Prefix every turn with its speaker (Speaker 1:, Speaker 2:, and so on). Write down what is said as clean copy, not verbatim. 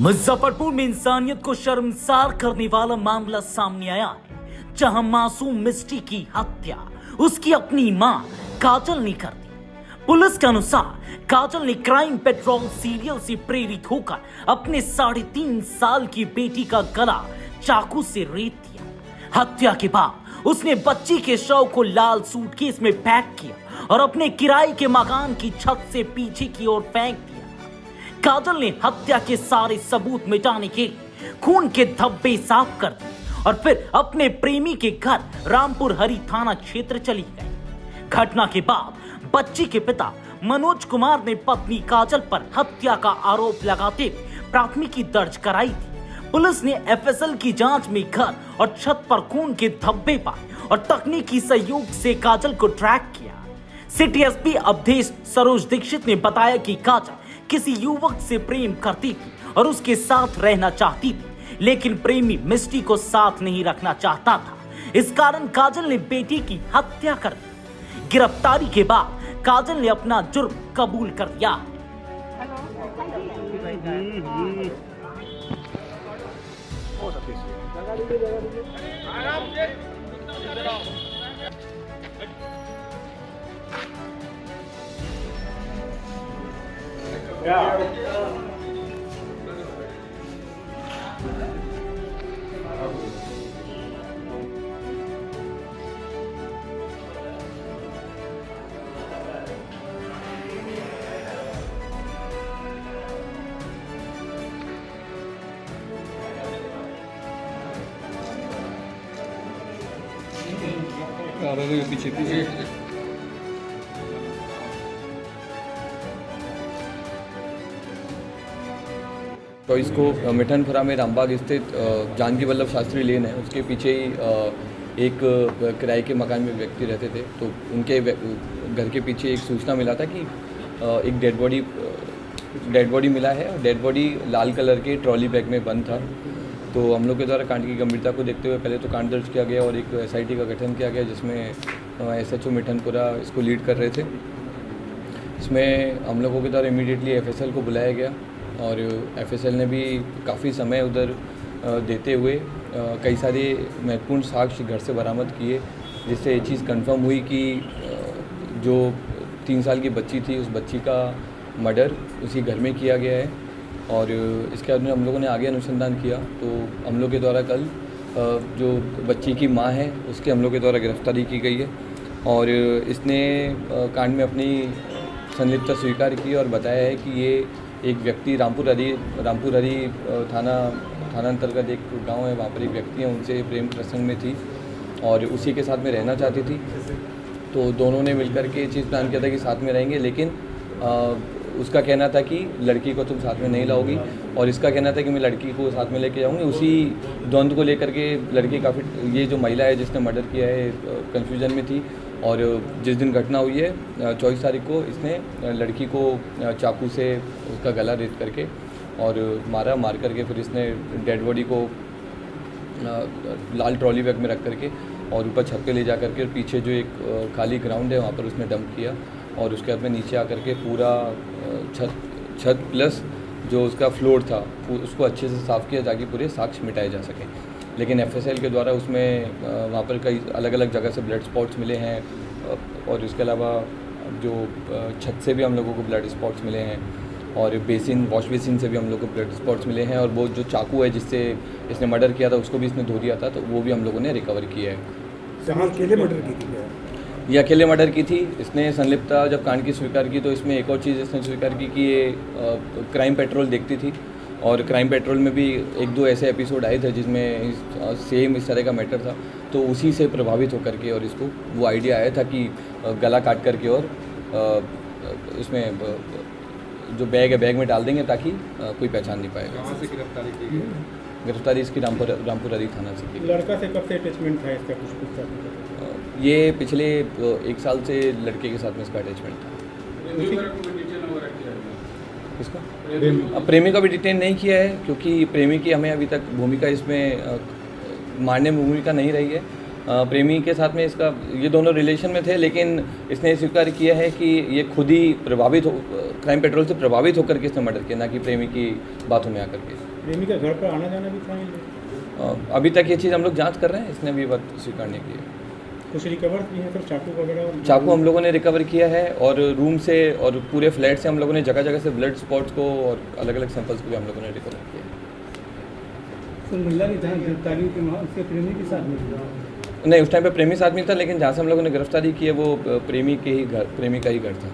Speaker 1: मुजफ्फरपुर में इंसानियत को शर्मसार करने वाला मामला सामने आया है, जहां मासूम मिस्टी की हत्या उसकी अपनी मां काजल ने कर दी। पुलिस के अनुसार काजल ने क्राइम पेट्रोल सीरियल से प्रेरित होकर अपने 3.5 साल की बेटी का गला चाकू से रेत दिया। हत्या के बाद उसने बच्ची के शव को लाल सूटकेस में पैक किया और अपने किराए के मकान की छत से पीछे की ओर फेंक दिया। काजल ने हत्या के सारे सबूत मिटाने के लिए खून के धब्बे साफ कर दिए और फिर अपने प्रेमी के घर रामपुर हरी थाना क्षेत्र चली गई। घटना के बाद बच्ची के पिता मनोज कुमार ने पत्नी काजल पर हत्या का आरोप लगाते हुए प्राथमिकी दर्ज कराई थी। पुलिस ने एफएसएल की जांच में घर और छत पर खून के धब्बे पाए और तकनीकी सहयोग से काजल को ट्रैक किया। सिटी एसपी अवधेश सरोज दीक्षित ने बताया कि काजल किसी युवक से प्रेम करती थी और उसके साथ रहना चाहती थी, लेकिन प्रेमी मिस्टी को साथ नहीं रखना चाहता था। इस कारण काजल ने बेटी की हत्या कर दी। गिरफ्तारी के बाद काजल ने अपना जुर्म कबूल कर लिया।
Speaker 2: पीछे पीछे तो इसको मिठनपुरा में रामबाग स्थित जानकी वल्लभ शास्त्री लेन है, उसके पीछे ही एक किराए के मकान में व्यक्ति रहते थे। तो उनके घर के पीछे एक सूचना मिला था कि एक डेड बॉडी मिला है और डेड बॉडी लाल कलर के ट्रॉली बैग में बंद था। तो हम लोग के द्वारा कांड की गंभीरता को देखते हुए पहले तो कांड दर्ज किया गया और एक एसआईटी का गठन किया गया, जिसमें एसएचओ मिठनपुरा इसको लीड कर रहे थे। इसमें हम लोगों के द्वारा इमीडिएटली एफएसएल को बुलाया गया और एफएसएल ने भी काफ़ी समय उधर देते हुए कई सारे महत्वपूर्ण साक्ष्य घर से बरामद किए, जिससे ये चीज़ कंफर्म हुई कि जो 3 साल की बच्ची थी उस बच्ची का मर्डर उसी घर में किया गया है। और इसके बाद में हम लोगों ने आगे अनुसंधान किया तो हम लोग के द्वारा कल जो बच्ची की माँ है उसके हम लोग के द्वारा गिरफ्तारी की गई है और इसने कांड में अपनी संलिप्तता स्वीकार की और बताया है कि ये एक व्यक्ति रामपुर हरी थाना अंतर्गत एक गांव है, वहाँ पर एक व्यक्ति है, उनसे प्रेम प्रसंग में थी और उसी के साथ में रहना चाहती थी। तो दोनों ने मिलकर के ये चीज़ प्लान किया था कि साथ में रहेंगे, लेकिन उसका कहना था कि लड़की को तुम साथ में नहीं लाओगी और इसका कहना था कि मैं लड़की को साथ में लेके जाऊँगी। उसी द्वंद्व को लेकर के लड़की काफ़ी, ये जो महिला है जिसने मर्डर किया है, कन्फ्यूजन में थी और जिस दिन घटना हुई है 24 तारीख को इसने लड़की को चाकू से उसका गला रेत करके और मार करके फिर इसने डेड बॉडी को लाल ट्रॉली बैग में रख करके और ऊपर छत पे ले जा करके पीछे जो एक खाली ग्राउंड है वहाँ पर उसने डंप किया और उसके बाद में नीचे आकर के पूरा छत प्लस जो उसका फ्लोर था उसको अच्छे से साफ़ किया ताकि पूरे साक्ष्य मिटाए जा सकें। लेकिन एफएसएल के द्वारा उसमें वहाँ पर कई अलग अलग जगह से ब्लड स्पॉट्स मिले हैं और इसके अलावा जो छत से भी हम लोगों को ब्लड स्पॉट्स मिले हैं और वॉश बेसिन से भी हम लोग को ब्लड स्पॉट्स मिले हैं और वो जो चाकू है जिससे इसने मर्डर किया था उसको भी इसने धो दिया था, तो वो भी हम लोगों ने रिकवर किया है।
Speaker 3: अकेले मर्डर की थी?
Speaker 2: ये अकेले मर्डर की थी। इसने संलिप्तता जब कांड की स्वीकार की तो इसमें एक और चीज़ इसने स्वीकार की कि ये क्राइम पेट्रोल देखती थी और क्राइम पेट्रोल में भी 1-2 ऐसे एपिसोड आए थे जिसमें सेम इस तरह का मैटर था, तो उसी से प्रभावित होकर के और इसको वो आइडिया आया था कि गला काट करके और इसमें जो बैग है बैग में डाल देंगे ताकि कोई पहचान नहीं पाएगा।
Speaker 3: कहाँ से गिरफ्तारी की गई?
Speaker 2: गिरफ्तारी इसकी रामपुर हरी थाना से की।
Speaker 3: लड़का से कब से अटैचमेंट था इसका, कुछ
Speaker 2: ये पिछले 1 साल से लड़के के साथ में इसका अटैचमेंट था। इसका अब प्रेमी का भी डिटेन नहीं किया है क्योंकि प्रेमी की हमें अभी तक भूमिका इसमें मारने में भूमिका नहीं रही है प्रेमी के साथ में इसका ये दोनों रिलेशन में थे, लेकिन इसने स्वीकार किया है कि ये खुद ही क्राइम पेट्रोल से प्रभावित होकर के इसने मर्डर किया, ना कि प्रेमी की बातों में आकर के।
Speaker 3: प्रेमी का घर पर आना जाना भी था ये?
Speaker 2: अभी तक ये चीज़ हम लोग जांच कर रहे हैं, इसने अभी बात स्वीकार नहीं की है।
Speaker 3: कुछ रिकवर किए हैं सर, चाकू वगैरह?
Speaker 2: चाकू हम लोगों ने रिकवर किया है, और रूम से और पूरे फ्लैट से हम लोगों ने जगह जगह से ब्लड स्पॉट्स को और अलग अलग सैंपल्स को भी हम लोगों ने रिकवर किया है।
Speaker 3: तो महिला की जहाँ गिरफ्तारी के वहाँ उसके प्रेमी के साथ में?
Speaker 2: नहीं, उस टाइम पे प्रेमी साथ में था, लेकिन जहाँ से हम लोगों ने गिरफ्तारी की है वो प्रेमी का ही घर था।